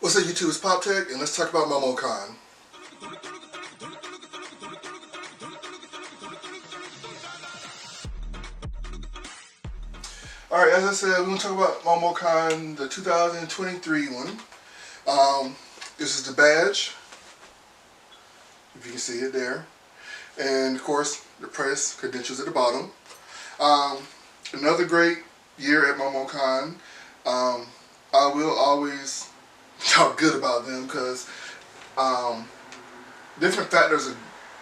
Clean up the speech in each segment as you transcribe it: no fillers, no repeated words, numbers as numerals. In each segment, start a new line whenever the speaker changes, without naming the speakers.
What's up, YouTube? It's PopTech, and let's talk about MomoCon. Alright, as I said, we're going to talk about MomoCon, the 2023 one. This is the badge, if you can see it there. And, of course, the press credentials at the bottom. Another great year at MomoCon. I will always talk good about them because different factors,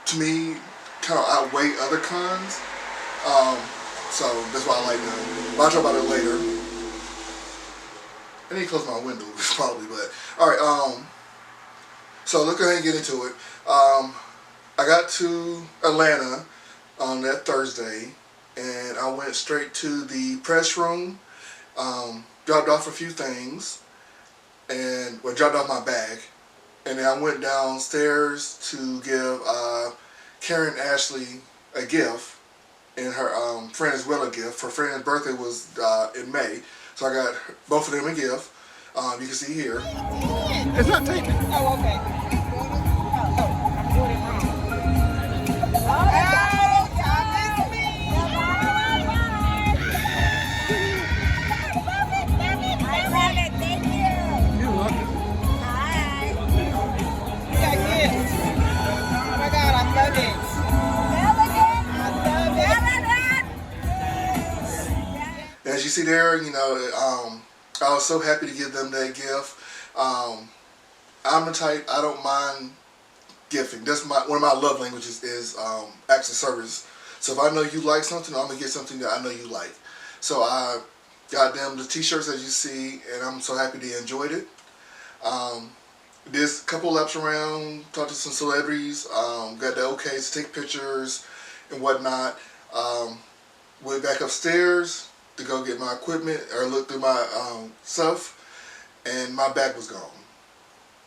to me, kind of outweigh other cons. So that's why I like them. But I'll talk about it later. I need to close my window, probably, but alright, so let's go ahead and get into it. I got to Atlanta on that Thursday, and I went straight to the press room, dropped off a few things, and dropped off my bag, and then I went downstairs to give Karen Ashley a gift, and her friend as well a gift. Her friend's birthday was in May, so I got both of them a gift. You can see here. It's not taken. Oh, okay. I'm doing it wrong. As you see there, you know, I was so happy to give them that gift. I'm the type, I don't mind gifting. That's one of my love languages is acts of service. So if I know you like something, I'm going to get something that I know you like. So I got them the t-shirts as you see, and I'm so happy they enjoyed it. Did a couple laps around, talked to some celebrities, got the okay to take pictures and whatnot. Went back upstairs to go get my equipment or look through my stuff, and my bag was gone.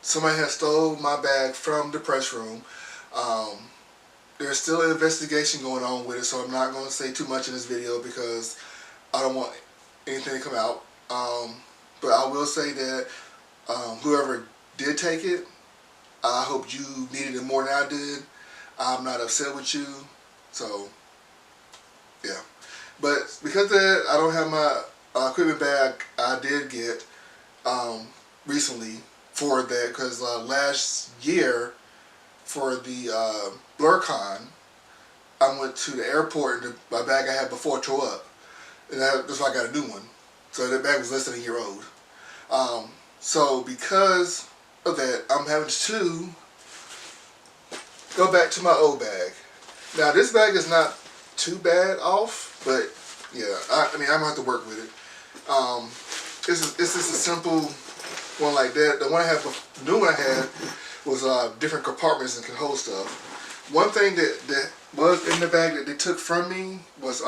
Somebody had stole my bag from the press room. There's still an investigation going on with it, so I'm not going to say too much in this video because I don't want anything to come out. But I will say that whoever did take it, I hope you needed it more than I did. I'm not upset with you, so yeah. But because of that, I don't have my equipment bag I did get recently for that, because last year for the BlurCon, I went to the airport and my bag I had before tore up, and that's why I got a new one. So that bag was less than a year old. So because of that, I'm having to go back to my old bag. Now this bag is not too bad off, but yeah, I mean I'm gonna have to work with it. This is a simple one like that. The one I had, the new one I had, was different compartments and can hold stuff. One thing that was in the bag that they took from me was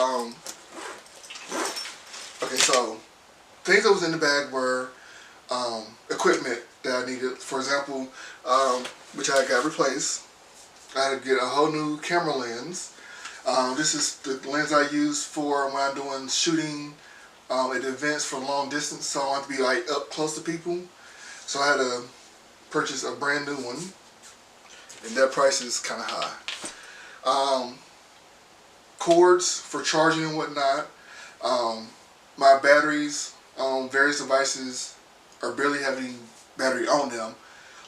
okay, so things that was in the bag were equipment that I needed. For example, which I got replaced. I had to get a whole new camera lens. This is the lens I use for when I'm doing shooting at events for long distance, so I want to be like up close to people. So I had to purchase a brand new one, and that price is kind of high. Cords for charging and whatnot. My batteries on various devices are barely have any battery on them.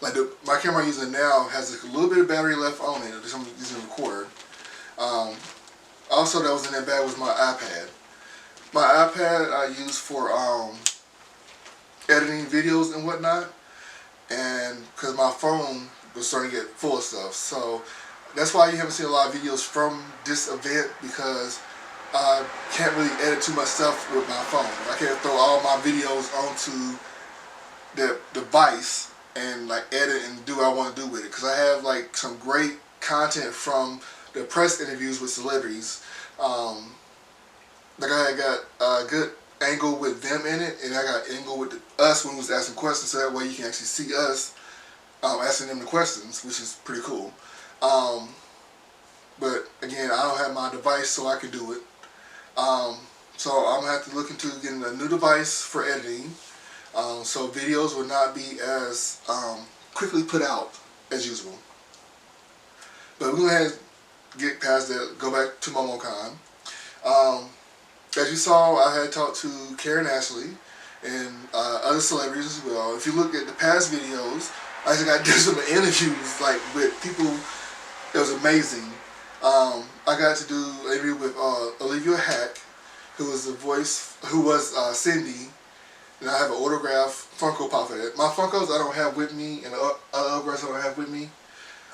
Like my camera I'm using now has a little bit of battery left on it. I'm using a recorder. Also that was in that bag was my iPad. My iPad I use for editing videos and whatnot, and because my phone was starting to get full of stuff. So that's why you haven't seen a lot of videos from this event, because I can't really edit too much stuff with my phone. I can't throw all my videos onto the device and like edit and do what I want to do with it, because I have like some great content from the press interviews with celebrities. Like I got a good angle with them in it, and I got angle with us when we was asking questions, so that way you can actually see us asking them the questions, which is pretty cool. But again, I don't have my device, so I can do it. So I'm gonna have to look into getting a new device for editing. So videos will not be as quickly put out as usual. But we're going to go ahead and get past that, go back to MomoCon. As you saw, I had talked to Karen Ashley and other celebrities as well. If you look at the past videos, I actually got to do some interviews like with people. It was amazing. I got to do an interview with Olivia Hack, who was the voice, who was Cindy, and I have an autograph Funko Pop of it. My Funkos I don't have with me, and other autographs I don't have with me.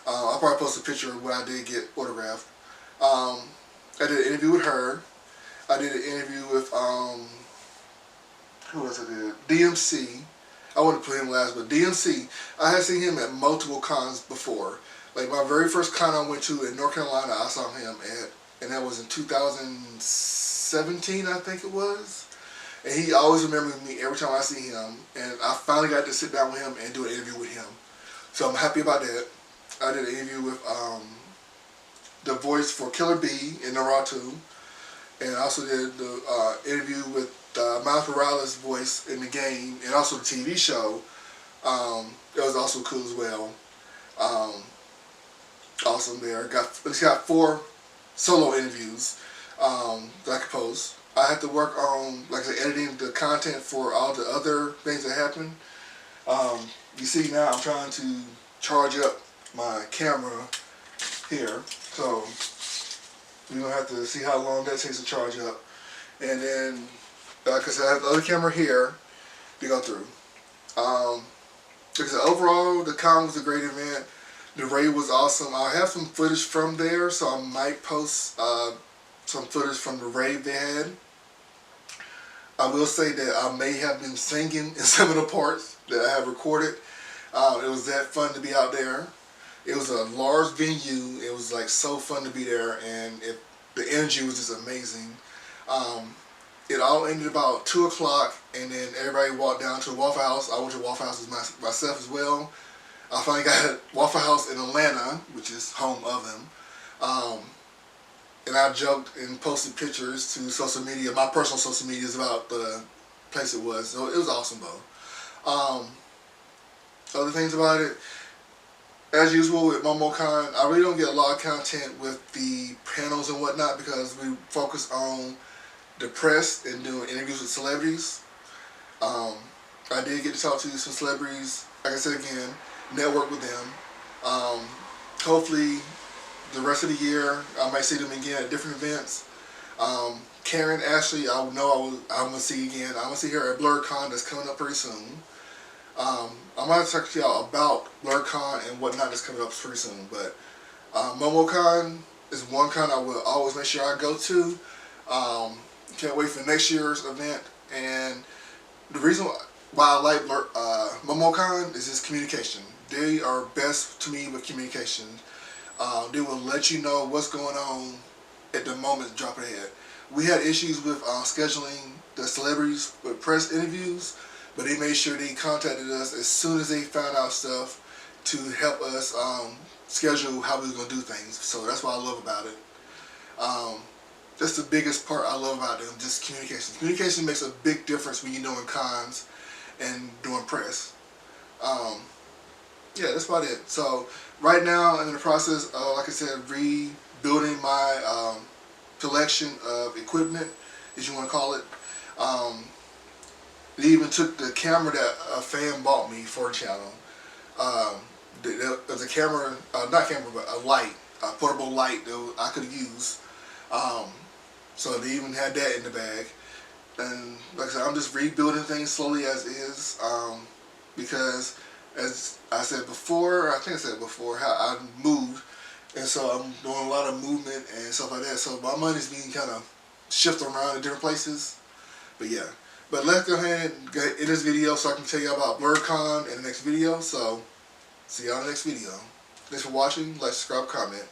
I'll probably post a picture of what I did get autographed. I did an interview with her. I did an interview with who else I did? DMC. I wouldn't put him last, but DMC. I had seen him at multiple cons before. Like my very first con I went to in North Carolina, I saw him at, and that was in 2017, I think it was. And he always remembers me every time I see him. And I finally got to sit down with him and do an interview with him. So I'm happy about that. I did an interview with the voice for Killer Bee in Naruto. And I also did the interview with Miles Morales' voice in the game and also the TV show. It was also cool as well. Awesome there. It's got 4 solo interviews that I could post. I had to work on, like I said, editing the content for all the other things that happened. You see now I'm trying to charge up my camera here. So we're going to have to see how long that takes to charge up. And then, like I said, I have the other camera here to go through. Like I said, overall, the con was a great event. The raid was awesome. I have some footage from there, so I might post some footage from the raid they had. I will say that I may have been singing in some of the parts that I have recorded. It was that fun to be out there. It was a large venue. It was like so fun to be there, and the energy was just amazing. It all ended about 2 o'clock, and then everybody walked down to Waffle House. I went to Waffle House myself as well. I finally got a Waffle House in Atlanta, which is home of them. And I joked and posted pictures to social media, my personal social medias, about the place it was. So it was awesome though. Other things about it, as usual with MomoCon, I really don't get a lot of content with the panels and whatnot because we focus on the press and doing interviews with celebrities. I did get to talk to some celebrities, like I said again, network with them. Hopefully the rest of the year I might see them again at different events. Karen Ashley, I'm gonna see again. I'm gonna see her at BlurCon that's coming up pretty soon. I'm gonna talk to y'all about BlurCon and whatnot that's coming up pretty soon. But MomoCon is one con I will always make sure I go to. Can't wait for next year's event. And the reason why I like MomoCon is just communication. They are best to me with communication. They will let you know what's going on at the moment, drop it ahead. We had issues with scheduling the celebrities with press interviews, but they made sure they contacted us as soon as they found out stuff to help us schedule how we were going to do things. So that's what I love about it. That's the biggest part I love about them, just communication. Communication makes a big difference when you're doing cons and doing press. Yeah, that's about it. So right now I'm in the process of, like I said, rebuilding my collection of equipment, as you want to call it. They even took the camera that a fan bought me for a channel. There was a camera, not camera, but a light, a portable light that I could use. So they even had that in the bag. And like I said, I'm just rebuilding things slowly as is, because as I said before, I think I said before, how I moved, and so I'm doing a lot of movement and stuff like that. So my money's being kind of shifted around in different places. But yeah, but let's go ahead and get in this video so I can tell you about BlurCon in the next video. So see y'all in the next video. Thanks for watching. Like, subscribe, comment.